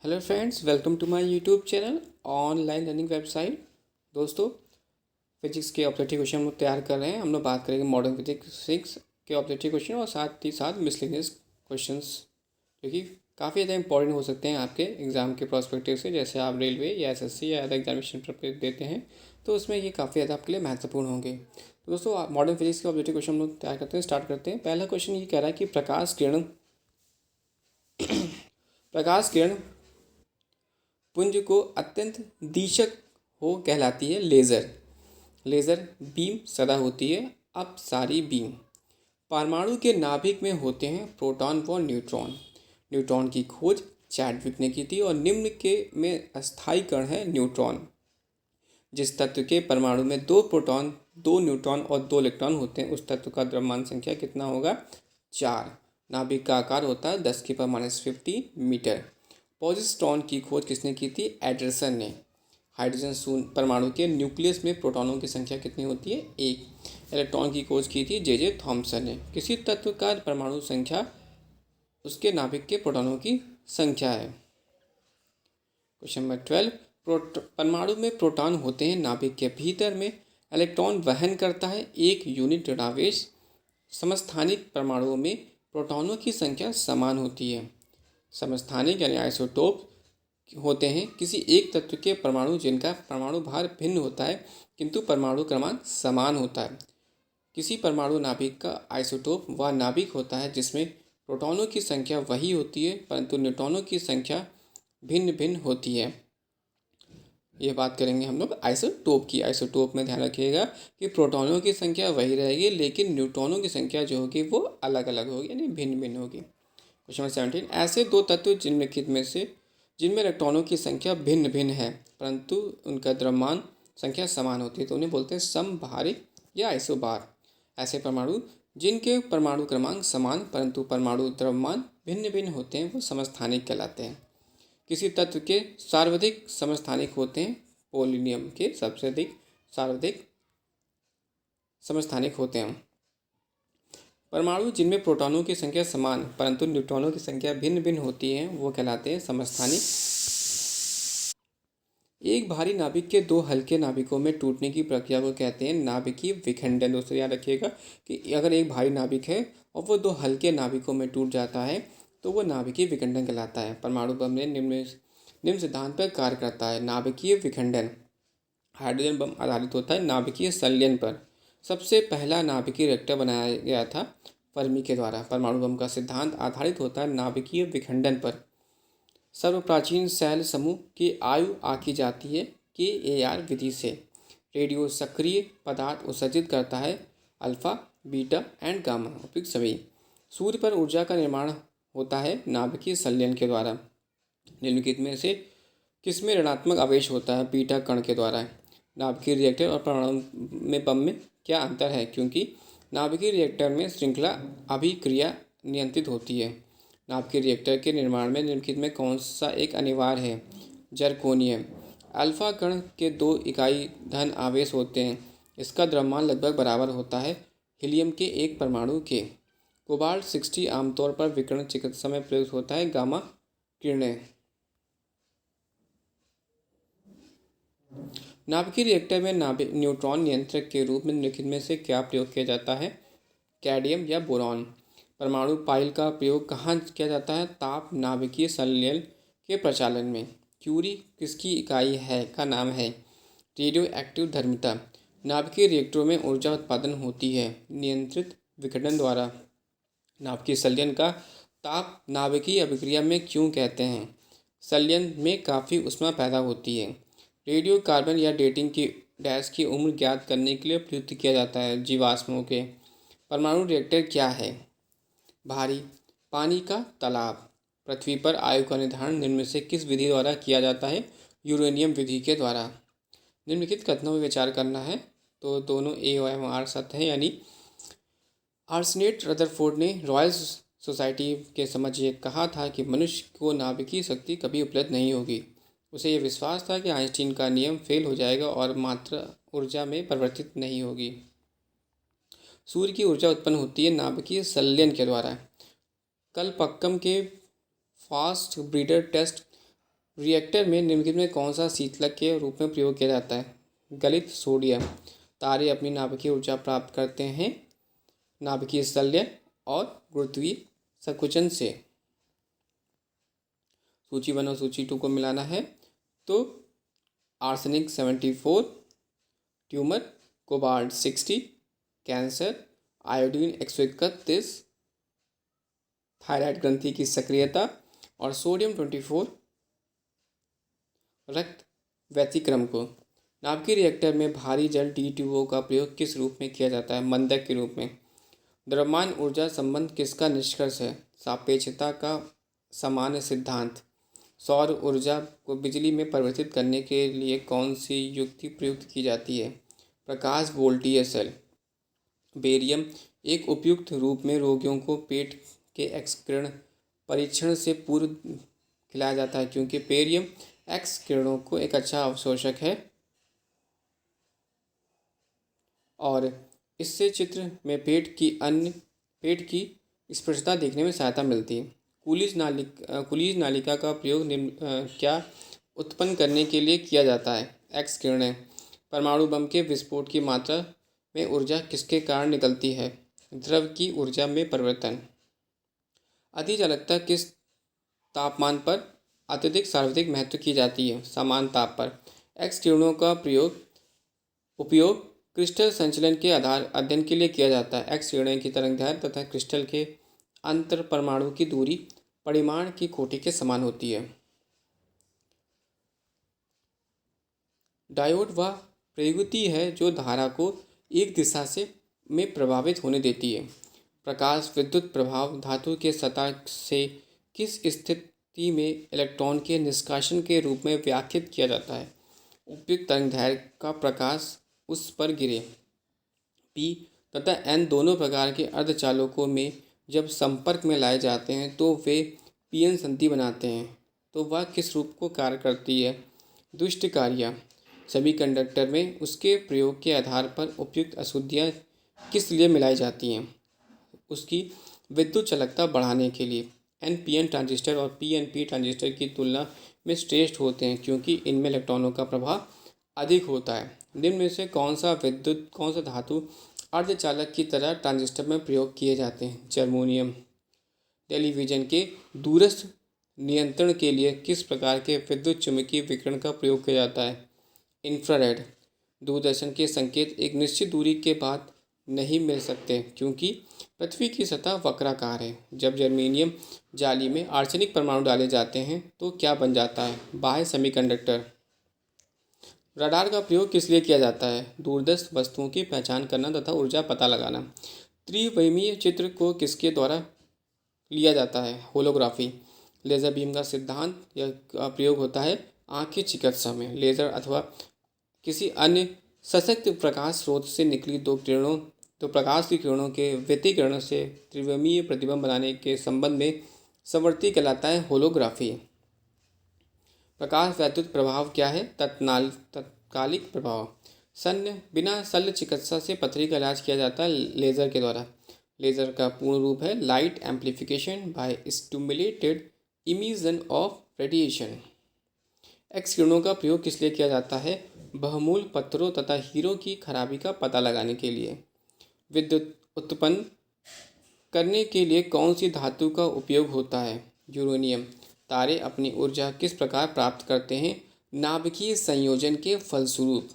Hello friends, welcome to my YouTube channel online learning website. दोस्तों, physics के objective question हम लोग तैयार कर रहे हैं। हम लोग बात करेंगे मॉडर्न फिजिक्स के ऑब्जेक्टिव क्वेश्चन और साथ ही साथ मिसलेनियस क्वेश्चंस जो कि काफ़ी ज़्यादा इंपॉर्टेंट हो सकते हैं आपके एग्ज़ाम के प्रोस्पेक्टिव से। जैसे आप रेलवे या एसएससी या अदर एग्जामिनेशन प्रिपेयर देते हैं तो उसमें ये काफ़ी ज़्यादा आपके लिए महत्वपूर्ण होंगे। तो दोस्तों, मॉडर्न फिजिक्स के ऑब्जेक्टिव क्वेश्चन हम लोग तैयार करते हैं, स्टार्ट करते हैं। पहला क्वेश्चन ये कह रहा है कि प्रकाश किरण पुंज को अत्यंत दिशक हो कहलाती है लेज़र। लेज़र बीम सदा होती है अब सारी बीम। परमाणु के नाभिक में होते हैं प्रोटॉन व न्यूट्रॉन। न्यूट्रॉन की खोज चैडविक ने की थी और निम्न के में अस्थायी कण है न्यूट्रॉन। जिस तत्व के परमाणु में 2 प्रोटॉन 2 न्यूट्रॉन और 2 इलेक्ट्रॉन होते हैं उस तत्व का द्रव्यमान संख्या कितना होगा? 4। नाभिक का आकार होता है 10⁻⁻50 मीटर। पॉजिट्रॉन की खोज किसने की थी? एंडरसन ने। हाइड्रोजन शून्य परमाणु के न्यूक्लियस में प्रोटॉनों की संख्या कितनी होती है? 1। इलेक्ट्रॉन की खोज की थी जे थॉमसन ने। किसी तत्व का परमाणु संख्या उसके नाभिक के प्रोटॉनों की संख्या है। Question number 12। परमाणु में प्रोटॉन होते हैं नाभिक के भीतर में। इलेक्ट्रॉन वहन करता है 1 यूनिट ऋणावेश। समस्थानिक परमाणुओं में प्रोटॉनों की संख्या समान होती है। समस्थानिक यानी आइसोटोप होते हैं किसी एक तत्व के परमाणु जिनका परमाणु भार भिन्न होता है किंतु परमाणु क्रमांक समान होता है। किसी परमाणु नाभिक का आइसोटोप वह नाभिक होता है जिसमें प्रोटॉनों की संख्या वही होती है परंतु न्यूट्रॉनों की संख्या भिन्न भिन्न होती है। ये बात करेंगे हम लोग आइसोटोप की। आइसोटोप में ध्यान रखिएगा कि प्रोटॉनों की संख्या वही रहेगी लेकिन न्यूट्रॉनों की संख्या जो होगी वो अलग अलग होगी यानी भिन्न भिन्न होगी। Question number 17। ऐसे 2 तत्व निम्नलिखित में से जिनमें इलेक्ट्रॉनों की संख्या भिन्न भिन्न है परंतु उनका द्रव्यमान संख्या समान होती है तो उन्हें बोलते हैं समभारिक या आइसोबार। ऐसे परमाणु जिनके परमाणु क्रमांक समान परंतु परमाणु द्रव्यमान भिन्न भिन्न होते हैं वो समस्थानिक कहलाते हैं। किसी तत्व के सर्वाधिक समस्थानिक होते हैं। पोलोनियम के सबसे अधिक सर्वाधिक समस्थानिक होते हैं। परमाणु जिनमें प्रोटॉनों की संख्या समान परंतु न्यूट्रॉनों की संख्या भिन्न भिन्न होती है वो कहलाते हैं समस्थानिक। एक भारी नाभिक के 2 हल्के नाभिकों में टूटने की प्रक्रिया को कहते हैं नाभिकीय विखंडन। दोस्तों, याद रखिएगा कि अगर एक भारी नाभिक है और वो 2 हल्के नाभिकों में टूट जाता है तो वो नाभिकीय विखंडन कहलाता है। परमाणु बम ने निम्न सिद्धांत पर कार्य करता है। नाभिकीय विखंडन हाइड्रोजन बम आधारित होता है नाभिकीय संलयन पर। सबसे पहला नाभिकीय रिएक्टर बनाया गया था फर्मी के द्वारा। परमाणु बम का सिद्धांत आधारित होता है नाभिकीय विखंडन पर। सर्वप्राचीन सेल समूह की आयु आंकी जाती है KAR विधि से। रेडियो सक्रिय पदार्थ उत्सर्जित करता है अल्फा, बीटा एंड गामा उपयुक्त सभी। सूर्य पर ऊर्जा का निर्माण होता है नाभिकीय संलयन के द्वारा। निम्नलिखित में से किसमें ऋणात्मक आवेश होता है? बीटा कण के द्वारा। नाभिकीय रिएक्टर और परमाणु में बम में क्या अंतर है? क्योंकि नाभिकीय रिएक्टर में श्रृंखला अभिक्रिया नियंत्रित होती है। नाभिकीय रिएक्टर के निर्माण में निम्नलिखित में कौन सा एक अनिवार्य है? जर्कोनियम। अल्फा कण के 2 इकाई धन आवेश होते हैं। इसका द्रव्यमान लगभग बराबर होता है हीलियम के 1 परमाणु के। कोबाल्ट 60 आमतौर पर विकिरण चिकित्सा में प्रयुक्त होता है गामा किरणें। नाभिकीय रिएक्टर में न्यूट्रॉन नियंत्रक के रूप में निम्नलिखित में से क्या प्रयोग किया जाता है? कैडमियम या बोरॉन। परमाणु पाइल का प्रयोग कहाँ किया जाता है? ताप नाभिकीय संलयन के प्रचालन में। क्यूरी किसकी इकाई है का नाम है? रेडियो एक्टिव धर्मिता। नाभिकीय रिएक्टरों में ऊर्जा उत्पादन होती है नियंत्रित विखंडन द्वारा। नाभिकीय संलयन का ताप नाभिकीय अभिक्रिया में क्यों कहते हैं? संलयन में काफ़ी ऊष्मा पैदा होती है। रेडियो कार्बन या डेटिंग की डैश की उम्र ज्ञात करने के लिए प्रयुक्त किया जाता है जीवाश्मों के। परमाणु रिएक्टर क्या है? भारी पानी का तालाब। पृथ्वी पर आयु का निर्धारण निम्न में से किस विधि द्वारा किया जाता है? यूरेनियम विधि के द्वारा। निम्नलिखित कथनों पर विचार करना है तो दोनों A एवं R सत्य हैं यानी आर्सेनेट रदरफोर्ड ने रॉयल सोसाइटी के समझ ये कहा था कि मनुष्य को नाभिकीय शक्ति कभी उपलब्ध नहीं होगी। उसे यह विश्वास था कि आइंस्टीन का नियम फेल हो जाएगा और मात्रा ऊर्जा में परिवर्तित नहीं होगी। सूर्य की ऊर्जा उत्पन्न होती है नाभिकीय संलयन के द्वारा। कलपक्कम के फास्ट ब्रीडर टेस्ट रिएक्टर में निम्नलिखित में कौन सा शीतलक के रूप में प्रयोग किया जाता है? गलित सोडियम। तारे अपनी नाभिकीय ऊर्जा प्राप्त करते हैं नाभिकीय शल्य और गुरुत्वीय संकुचन से। सूची 1 और सूची 2 को मिलाना है तो arsenic 74, tumour cobalt 60, cancer iodine 131, thyroid ग्रंथि की सक्रियता और सोडियम 24 रक्त व्यतिक्रम को। नाभिकीय रिएक्टर में भारी जल D2O का प्रयोग किस रूप में किया जाता है? मंदक के रूप में। द्रव्यमान ऊर्जा संबंध किसका निष्कर्ष है? सापेक्षता का सामान्य सिद्धांत। सौर ऊर्जा को बिजली में परिवर्तित करने के लिए कौन सी युक्ति प्रयुक्त की जाती है? प्रकाश वोल्टीय सेल। बेरियम एक उपयुक्त रूप में रोगियों को पेट के एक्सकिरण परीक्षण से पूर्व खिलाया जाता है क्योंकि बेरियम एक्स किरणों को एक अच्छा अवशोषक है और इससे चित्र में पेट की स्पष्टता देखने में सहायता मिलती है। कुलीज नालिका का प्रयोग क्या उत्पन्न करने के लिए किया जाता है? एक्स किरणें। परमाणु बम के विस्फोट की मात्रा में ऊर्जा किसके कारण निकलती है? द्रव की ऊर्जा में परिवर्तन। अतिचालकता किस तापमान पर अत्यधिक सार्वत्रिक महत्व की जाती है? समान ताप पर। एक्स किरणों का उपयोग क्रिस्टल संचलन के अध्ययन के लिए किया जाता है। एक्स किरणें की तरंगदैर्घ्य तथा क्रिस्टल के अंतर परमाणु की दूरी परिमाण की कोटि के समान होती है। डायोड वह प्रयुक्ति है जो धारा को एक दिशा में प्रभावित होने देती है। प्रकाश विद्युत प्रभाव धातु के सतह से किस स्थिति में इलेक्ट्रॉन के निष्कासन के रूप में व्याख्यात किया जाता है? उपयुक्त तरंगदैर्घ्य का प्रकाश उस पर गिरे। P तथा N दोनों प्रकार के अर्धचालकों में जब संपर्क में लाए जाते हैं तो वे PN संधि बनाते हैं। तो वह किस रूप को कार्य करती है? दुष्टकार्य। सेमीकंडक्टर में उसके प्रयोग के आधार पर उपयुक्त अशुद्धियाँ किस लिए मिलाई जाती हैं? उसकी विद्युत चालकता बढ़ाने के लिए। NPN ट्रांजिस्टर और PNP ट्रांजिस्टर की तुलना में श्रेष्ठ होते हैं क्योंकि इनमें इलेक्ट्रॉनों का प्रभाव अधिक होता है। निम्न में से कौन सा धातु अर्धचालक की तरह ट्रांजिस्टर में प्रयोग किए जाते हैं? जर्मेनियम। टेलीविजन के दूरस्थ नियंत्रण के लिए किस प्रकार के विद्युत चुम्बकीय विकिरण का प्रयोग किया जाता है? इंफ्रारेड। दूरदर्शन के संकेत एक निश्चित दूरी के बाद नहीं मिल सकते क्योंकि पृथ्वी की सतह वक्राकार है। जब जर्मेनियम जाली में आर्सेनिक परमाणु डाले जाते हैं तो क्या बन जाता है? बाह्य सेमीकंडक्टर। रडार का प्रयोग किस लिए किया जाता है? दूरस्थ वस्तुओं की पहचान करना तथा ऊर्जा पता लगाना। त्रिविमीय चित्र को किसके द्वारा लिया जाता है? होलोग्राफी। लेज़र बीम का सिद्धांत या प्रयोग होता है आँख की चिकित्सा में। लेज़र अथवा किसी अन्य सशक्त प्रकाश स्रोत से निकली दो प्रकाश की किरणों के व्यतिकरण से त्रिविमीय प्रतिबिंब बनाने के संबंध में संवर्ती कहलाता है होलोग्राफी। प्रकाश वैद्युत प्रभाव क्या है? तत्कालिक प्रभाव। बिना शल्य चिकित्सा से पथरी का इलाज किया जाता है लेज़र के द्वारा। लेज़र का पूर्ण रूप है light amplification by stimulated emission of radiation. X किरणों का प्रयोग किस लिए किया जाता है? बहुमूल्य पत्थरों तथा हीरों की खराबी का पता लगाने के लिए। विद्युत उत्पन्न करने के लिए कौन सी धातु का उपयोग होता है? यूरेनियम। तारे अपनी ऊर्जा किस प्रकार प्राप्त करते हैं? नाभिकीय संयोजन के फलस्वरूप।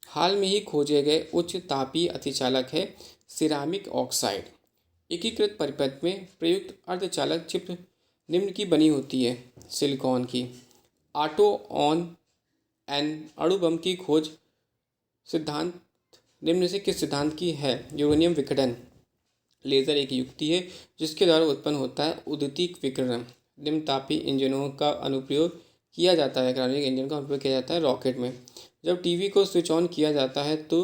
हाल में ही खोजे गए उच्च तापीय अतिचालक है सिरामिक ऑक्साइड। एकीकृत परिपथ में प्रयुक्त अर्धचालक चिप निम्न की बनी होती है सिलिकॉन की। ऑटो ऑन एन अणु बम की खोज सिद्धांत निम्न से किस सिद्धांत की है? यूरेनियम विकिरण। लेज़र एक युक्ति है जिसके द्वारा उत्पन्न होता है उद्दीपित विकिरण। निम्न तापीय इंजनों का अनुप्रयोग किया जाता है क्रायोनिक इंजन का अनुप्रयोग किया जाता है रॉकेट में। जब टीवी को स्विच ऑन किया जाता है तो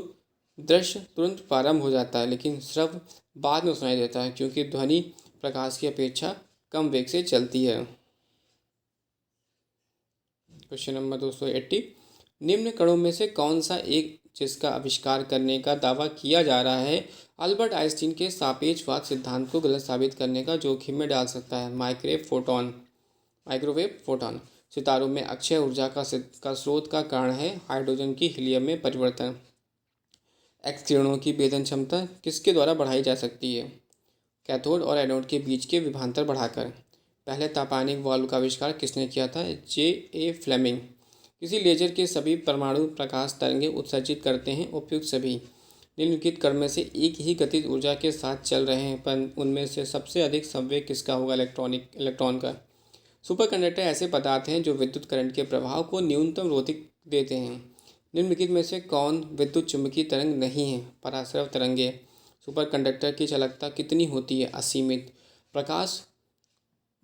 दृश्य तुरंत प्रारंभ हो जाता है लेकिन श्रव्य बाद में सुनाई देता है क्योंकि ध्वनि प्रकाश की अपेक्षा कम वेग से चलती है। Question number 280। निम्न कणों में से कौन सा एक जिसका आविष्कार करने का दावा किया जा रहा है अल्बर्ट आइंस्टीन के सापेक्षवाद सिद्धांत को गलत साबित करने का जोखिम में डाल सकता है? Microwave photon. सितारों में अक्षय ऊर्जा का स्रोत का कारण है हाइड्रोजन की हीलियम में परिवर्तन। एक्स किरणों की भेदन क्षमता किसके द्वारा बढ़ाई जा सकती है? कैथोड और एनोड के बीच के विभवांतर बढ़ाकर। पहले तापानिक वाल्व का आविष्कार किसने किया था? J.A. फ्लेमिंग। किसी लेजर के सभी परमाणु प्रकाश तरंगें उत्सर्जित करते हैं? उपयुक्त सभी। निम्नलिखित कण में से एक ही गतिज ऊर्जा के साथ चल रहे हैं, पर उनमें से सबसे अधिक संवेग किसका होगा? इलेक्ट्रॉन का। सुपर कंडक्टर ऐसे पदार्थ हैं जो विद्युत करंट के प्रभाव को न्यूनतम रोधित देते हैं। निम्नलिखित में से कौन विद्युत चुम्बकीय तरंग नहीं है? पराश्रव तरंगे। सुपर कंडक्टर की चालकता कितनी होती है? असीमित। प्रकाश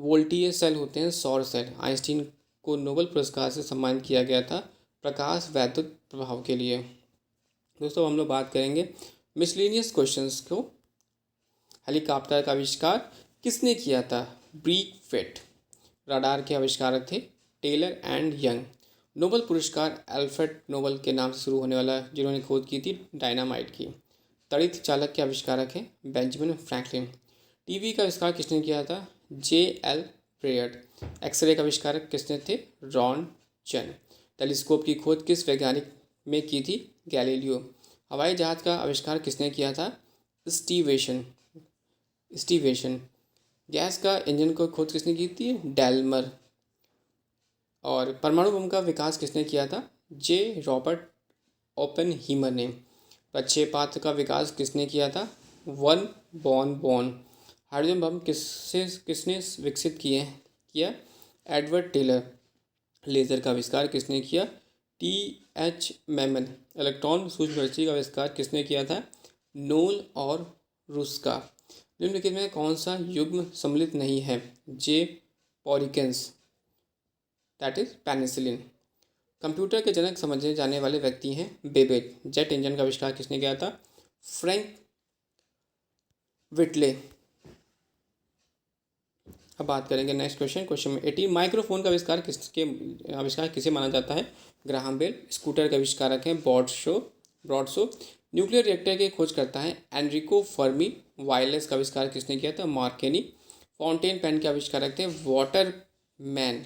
वोल्टीय सेल होते हैं, सौर सेल। आइंस्टीन को नोबेल पुरस्कार से सम्मानित किया गया था प्रकाश वैद्युत प्रभाव के लिए। दोस्तों हम लोग बात करेंगे मिसलेनियस क्वेश्चंस को। हेलीकॉप्टर का आविष्कार किसने किया था? Break fate. रडार के आविष्कारक थे टेलर एंड यंग। नोबेल पुरस्कार अल्फ्रेड नोबेल के नाम से शुरू होने वाला, जिन्होंने खोज की थी डायनामाइट की। तड़ित चालक के आविष्कारक हैं बेंजामिन फ्रैंकलिन। टीवी का आविष्कार किसने किया था? J.L. ब्रेयर्ड। एक्सरे का आविष्कारक किसने थे? रॉन चन। टेलीस्कोप की खोज किस वैज्ञानिक में की थी? गैलीलियो। हवाई जहाज का आविष्कार किसने किया था? स्टीवेशन। गैस का इंजन को खोज किसने की थी? डेल्मर। और परमाणु बम का विकास किसने किया था? J. रॉबर्ट ओपेनहीमर ने। प्रक्षेपास्त्र का विकास किसने किया था? वन बॉन बॉन। हाइड्रोजन बम किसने विकसित किया? Edward Teller. लेज़र का आविष्कार किसने किया? T.H. मैमन। इलेक्ट्रॉन सूक्ष्मदर्शी का आविष्कार किसने किया था? नोल और रुस्का। निम्नलिखित में कौन सा युग्म सम्मिलित नहीं है? J. पॉरिकेंस, दैट इज पेनिसिलिन। कंप्यूटर के जनक समझे जाने वाले व्यक्ति हैं बेबेज। जेट इंजन का आविष्कार किसने किया था? फ्रैंक विटले। अब बात करेंगे नेक्स्ट क्वेश्चन में 80। माइक्रोफोन का आविष्कार किसे माना जाता है? Graham bell. स्कूटर के आविष्कारक हैं ब्रॉडशो। न्यूक्लियर रिएक्टर की खोज करता है एनरिको फर्मी। वायरलेस का आविष्कार किसने किया था? मार्केनी। फाउंटेन पेन के आविष्कारक थे वाटरमैन।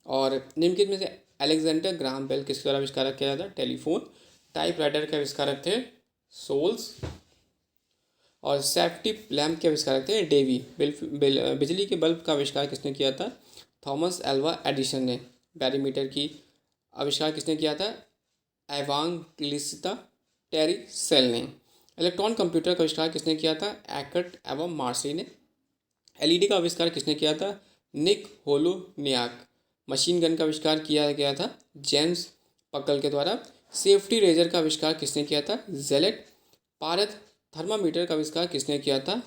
और निम्नलिखित में से अलेक्जेंडर ग्राहम बेल किसके द्वारा आविष्कार किया था? टेलीफोन। टाइपराइटर के आविष्कारक थे सोल्स। और सेफ्टी लैम्प के आविष्कारक थे डेवी। बिजली के बल्ब का आविष्कार किसने किया था? थॉमस एल्वा एडिसन ने। बैरीमीटर की आविष्कार किसने किया था? एवांगेलिस्ता टेरी सेल ने। इलेक्ट्रॉन कंप्यूटर का आविष्कार किसने किया था? एकर्ट एवं मार्सी ने। एलईडी का आविष्कार किसने किया था? निक होलोनियाक। मशीन गन का आविष्कार किया गया था जेम्स पकल के द्वारा। सेफ्टी रेजर का आविष्कार किसने किया था? जेलेट। पारद थर्मामीटर का आविष्कार किसने किया था?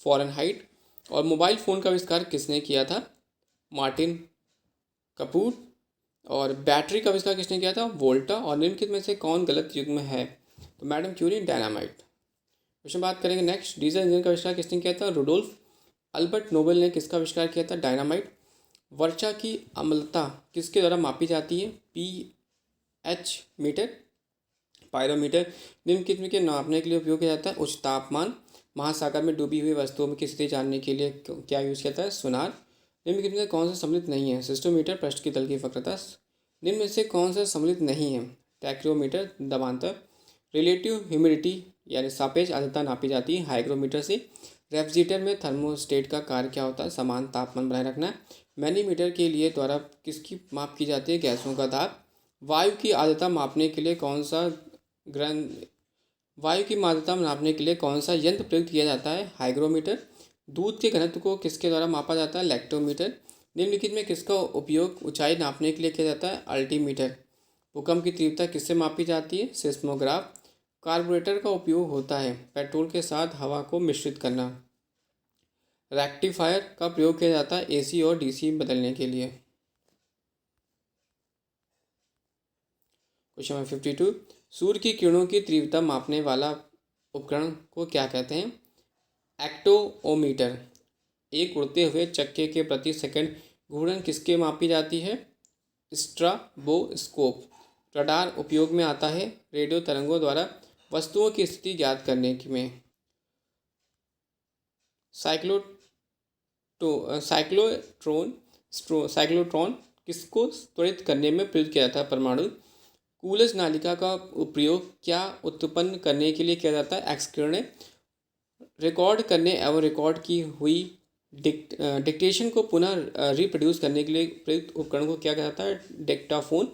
फॉरेनहाइट। और मोबाइल फ़ोन का आविष्कार किसने किया था? मार्टिन कपूर। और बैटरी का आविष्कार किसने किया था? वोल्टा। और निम्नलिखित में से कौन गलत युग्म है? तो मैडम क्यूरी, डायनामाइट। क्वेश्चन बात करेंगे नेक्स्ट। डीजल इंजन का आविष्कार किसने किया था? रुडोल्फ। अल्बर्ट नोबेल ने किसका आविष्कार किया था? डायनामाइट। वर्षा की अम्लता किसके द्वारा मापी जाती है? pH metre. पायरोमीटर निम्नलिखित के नापने के लिए उपयोग किया जाता है? उच्च तापमान। महासागर में डूबी हुई वस्तुओं की स्थिति जानने के लिए क्या यूज किया जाता है? सोनार। निम्नलिखित में कौन सा सम्मिलित नहीं है? सिस्टोमीटर। पृष्ठ की तल की वक्रता। निम्न में से कौन सा सम्मिलित नहीं है? टैक्रोमीटर। दबांतर। रिलेटिव ह्यूमिडिटी यानी सापेक्ष आर्द्रता नापी जाती है हाइग्रोमीटर से। रेफ्रिजरेटर में थर्मोस्टेट का कार्य क्या होता है? समान तापमान बनाए रखना। मैनीमीटर के लिए द्वारा किसकी माप की जाती है? गैसों का दाब। वायु की आर्द्रता मापने के लिए कौन सा यंत्र प्रयुक्त किया जाता है? हाइग्रोमीटर। दूध के घनत्व को किसके द्वारा मापा जाता है? लैक्टोमीटर। निम्नलिखित में किसका उपयोग ऊंचाई नापने के लिए किया जाता है? अल्टीमीटर। भूकंप की तीव्रता किससे मापी जाती है? सिस्मोग्राफ। कार्बोरेटर का उपयोग होता है पेट्रोल के साथ हवा को मिश्रित करना। रेक्टिफायर का प्रयोग किया जाता है एसी और डीसी बदलने के लिए। Question number 52। सूर्य की किरणों की तीव्रता मापने वाला उपकरण को क्या कहते हैं? एक्टोओमीटर। एक उड़ते हुए चक्के के प्रति सेकंड घूर्णन किसके मापी जाती है? स्ट्राबोस्कोप। रडार उपयोग में आता है रेडियो तरंगों द्वारा वस्तुओं की स्थिति ज्ञात करने में। साइक्लोट्रॉन किसको त्वरित करने में प्रयुक्त किया जाता है? परमाणु। कूलज नालिका का उपयोग क्या उत्पन्न करने के लिए किया जाता है? एक्सकिरणें। रिकॉर्ड करने एवं रिकॉर्ड की हुई डिक्टेशन को पुनः रिप्रोड्यूस करने के लिए प्रयुक्त उपकरण को क्या कहा जाता है? डिक्टाफोन।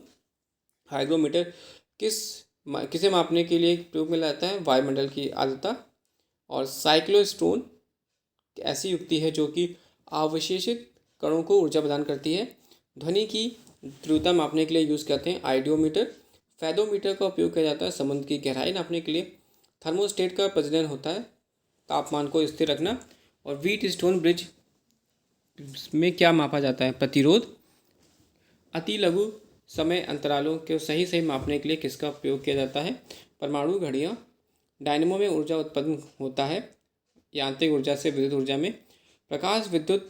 हाइग्रोमीटर किसे मापने के लिए प्रयोग में लाता है? वायुमंडल की आर्द्रता। और साइक्लोस्टोन ऐसी युक्ति है जो कि अवशेषित कणों को ऊर्जा प्रदान करती है। ध्वनि की तीव्रता मापने के लिए यूज़ करते हैं आइडियोमीटर। फैदोमीटर का उपयोग किया जाता है समुद्र की गहराई नापने के लिए। थर्मोस्टेट का प्रज्वलन होता है तापमान को स्थिर रखना। और व्हीट स्टोन ब्रिज में क्या मापा जाता है? प्रतिरोध। अति लघु समय अंतरालों को सही सही मापने के लिए किसका उपयोग किया जाता है? परमाणु घड़ियाँ। डायनेमो में ऊर्जा उत्पन्न होता है यांत्रिक ऊर्जा से विद्युत ऊर्जा में। प्रकाश विद्युत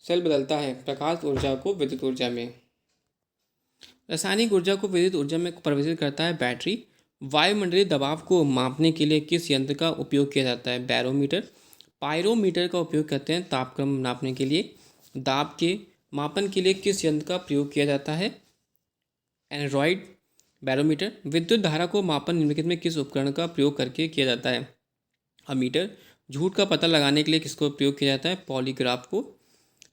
सेल बदलता है प्रकाश ऊर्जा को विद्युत ऊर्जा में। रासायनिक ऊर्जा को विद्युत ऊर्जा में परिवर्तित करता है बैटरी। वायुमंडलीय दबाव को मापने के लिए किस यंत्र का उपयोग किया जाता है? बैरोमीटर। पायरोमीटर का उपयोग करते हैं तापक्रम नापने के लिए। दाब के मापन के लिए किस यंत्र का प्रयोग किया जाता है? एनड्रॉइड। बैरोमीटर। विद्युत धारा को मापन निम्नलिखित में किस उपकरण का प्रयोग करके किया जाता है? अमीटर। झूठ का पता लगाने के लिए किसको प्रयोग किया जाता है? पॉलीग्राफ को।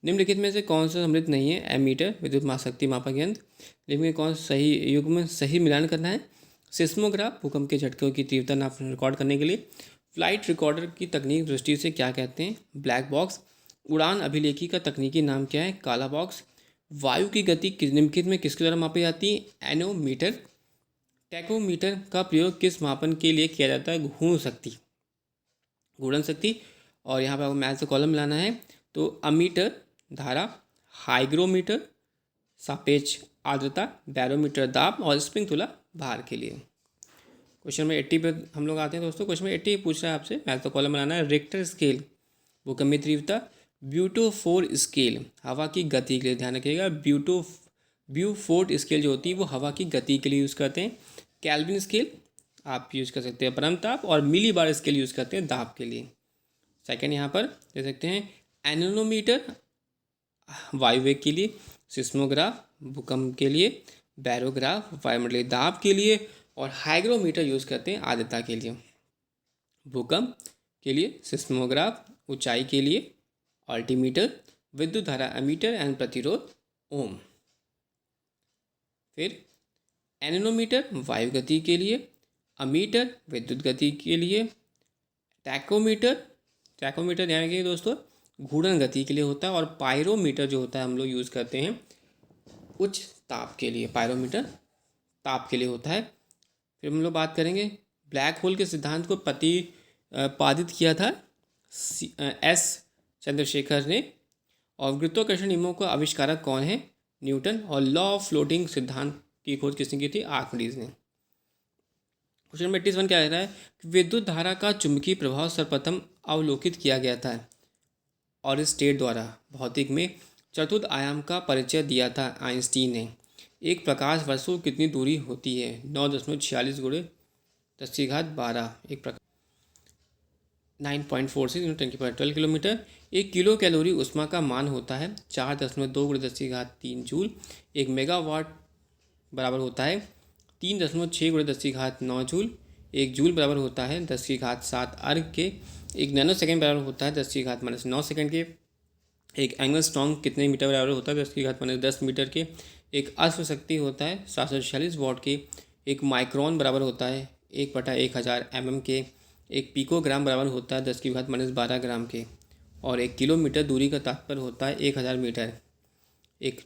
निम्नलिखित में से कौन सा सम्मिलित नहीं है? एमीटर विद्युत शक्ति मापक यंत्र। निम्न में कौन सही युग्म सही मिलान करना है? सिस्मोग्राफ भूकंप के झटकों की तीव्रता नाप रिकॉर्ड करने के लिए। फ्लाइट रिकॉर्डर की तकनीक दृष्टि से क्या कहते हैं? Black box. उड़ान अभिलेखी का तकनीकी नाम क्या है? काला बॉक्स। वायु की गति निम्नलिखित में किसके द्वारा मापी जाती है? एनोमीटर। टैकोमीटर का प्रयोग किस मापन के लिए किया जाता है? घूर्णन शक्ति। और यहाँ पर आपको मैथ से कॉलम मिलाना है तो अमीटर धारा, हाइग्रोमीटर सापेक्ष आर्द्रता, बैरोमीटर दाब और स्प्रिंग तुला भार के लिए। क्वेश्चन नंबर 80 पे हम लोग आते हैं दोस्तों। क्वेश्चन नंबर 80 पूछ रहा है आपसे, मैथ का कॉलम बनाना है। रिक्टर स्केल भूकंपीय तीव्रता। ब्यूटोफोर स्केल हवा की गति के लिए, ध्यान रखिएगा ब्यूफोर्ट स्केल जो होती है वो हवा की गति के लिए यूज़ करते हैं। कैल्विन स्केल आप यूज़ कर सकते हैं परम ताप। और मिली बार स्केल यूज़ करते हैं दाब के लिए। सेकंड यहाँ पर दे सकते हैं एनोमीटर वायुवेग के लिए, सिस्मोग्राफ भूकंप के लिए, बैरोग्राफ वायुमंडलीय दाब के लिए और हाइग्रोमीटर यूज़ करते हैं आर्द्रता के लिए। भूकंप के लिए सिस्मोग्राफ, ऊंचाई के लिए अल्टीमीटर, विद्युत धारा एमीटर एंड प्रतिरोध ओम। फिर एनोमीटर वायु गति के लिए, अमीटर विद्युत गति के लिए, टैकोमीटर ध्यान रखिए दोस्तों घूर्णन गति के लिए होता है। और पायरोमीटर जो होता है हम लोग यूज़ करते हैं उच्च ताप के लिए, पायरोमीटर ताप के लिए होता है। फिर हम लोग बात करेंगे ब्लैक होल के सिद्धांत को प्रतिपादित किया था एस चंद्रशेखर ने। और गुरुत्वाकर्षण नियमों का आविष्कारक कौन है? न्यूटन। और लॉ ऑफ फ्लोटिंग सिद्धांत की खोज किसने की थी? आर्किमिडीज ने। क्वेश्चन नंबर 81 क्या कह रहा है कि विद्युत धारा का चुंबकीय प्रभाव सर्वप्रथम अवलोकित किया गया था और स्टेट द्वारा भौतिक में चतुर्थ आयाम का परिचय दिया था आइंस्टीन ने। एक प्रकाश वर्ष को कितनी दूरी होती है? 9.46 गुणे 10⁻12 एक प्रकाश 9.46 × 10⁻12 किलोमीटर। एक किलो कैलोरी उष्मा का मान होता है 4.2 × 10⁻3 जूल। एक मेगावाट बराबर होता है 3.6 × 10⁻9 जूल। एक जूल बराबर होता है 10⁻7 अर्घ के। एक नैनो सेकेंड बराबर होता है 10⁻9 सेकेंड के। एक एंगस्ट्रॉम कितने मीटर बराबर होता है? 10⁻10 मीटर के। एक अश्व शक्ति होता है 746 वॉट के। एक माइक्रोन बराबर होता है 1/1000 mm के। एक पिकोग्राम बराबर होता है 10⁻12 ग्राम के। और एक किलोमीटर दूरी का तात्पर्य होता है 1000 मीटर। एक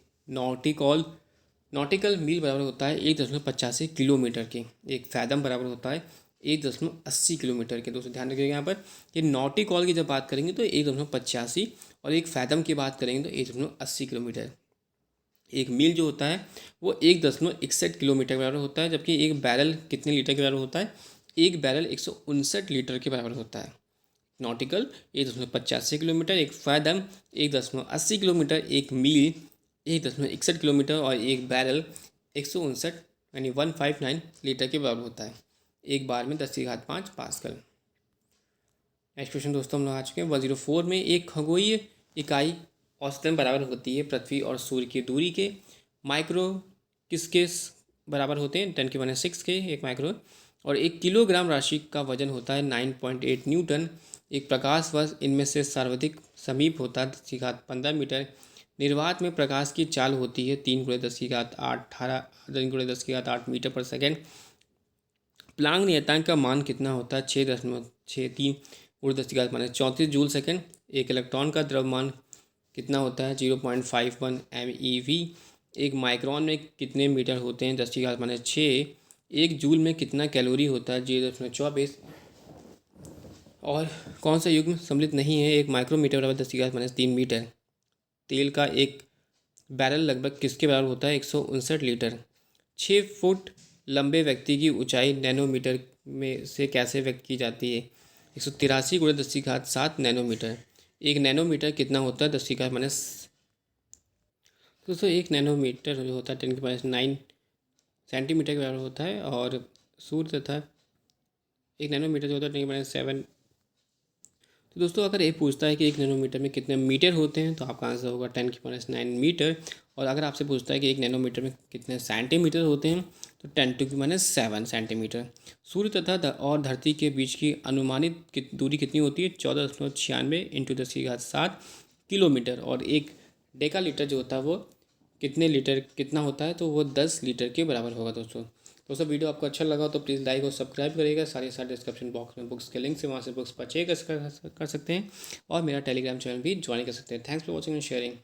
नॉटिकल मील बराबर होता है 1.85 किलोमीटर के। एक फैदम बराबर होता है 1.80 किलोमीटर के। दोस्तों ध्यान रखिएगा यहाँ पर कि नॉटिकॉल की जब बात करेंगे तो 1.85 और एक फैदम की बात करेंगे तो 1.80 किलोमीटर। एक मील जो होता है वो 1.61 किलोमीटर बराबर होता है। जबकि एक बैरल कितने लीटर के बराबर होता है? एक बैरल 159 लीटर के बराबर होता है। नॉटिकल 1.85 किलोमीटर, एक फैदम 1.80 किलोमीटर, एक मील 1.61 किलोमीटर और एक बैरल 159 यानी 159 लीटर के बराबर होता है। एक बार में 10⁵5 पास्कल। नेक्स्ट क्वेश्चन दोस्तों हम लोग आ चुके हैं 104 में। एक खगोलीय इकाई औसतन बराबर होती है पृथ्वी और सूर्य की दूरी के। माइक्रो किसके बराबर होते हैं? 10⁻6 के एक माइक्रो। और 1 किलोग्राम राशि का वजन होता है 9.8 न्यूटन। एक प्रकाश वर्ष इनमें से सर्वाधिक समीप होता है 10⁻15 मीटर। निर्वात में प्रकाश की चाल होती है 3 × 10⁸ मीटर पर सेकेंड। प्लांक नियतांक का मान कितना होता है? 6.63 × 10⁻34 जूल सेकेंड। एक इलेक्ट्रॉन का द्रव्यमान कितना होता है? 0.51 MeV। एक माइक्रोन में कितने मीटर होते हैं? 10⁻6। एक जूल में कितना कैलोरी होता है? 0.24। और कौन सा युग्म सम्मिलित नहीं है? एक माइक्रोमीटर बराबर 10⁻3 मीटर। तेल का एक बैरल लगभग किसके बराबर होता है? 159 लीटर। 6 फुट लंबे व्यक्ति की ऊंचाई नैनोमीटर में से कैसे व्यक्त की जाती है? 183 × 10⁻7 नैनोमीटर। एक नैनोमीटर कितना होता है? 10⁻। दोस्तों एक नैनोमीटर जो होता है 10⁻9 सेंटीमीटर के बराबर होता है। और सूर्य तथा एक नैनोमीटर जो होता है 10⁻7। तो दोस्तों अगर ये पूछता है कि 1 नैनोमीटर में कितने मीटर होते हैं तो आपका आंसर होगा 10⁻9 मीटर। और अगर आपसे पूछता है कि 1 नैनोमीटर में कितने सेंटीमीटर होते हैं तो 10⁻7 सेंटीमीटर। सूर्य तथा और धरती के बीच की अनुमानित दूरी कितनी होती है? 14.96 × 10⁻7 किलोमीटर। और एक डेका लीटर जो होता है वो कितने लीटर कितना होता है? तो वो 10 लीटर के बराबर होगा। दोस्तों वीडियो आपको अच्छा लगा तो प्लीज़ लाइक और सब्सक्राइब करिएगा। साथ डिस्क्रिप्शन बॉक्स में बुक्स के लिंक से वहाँ से बुक्स परचेज कर सकते हैं। और मेरा टेलीग्राम चैनल भी ज्वाइन कर सकते हैं। Thanks for watching and sharing.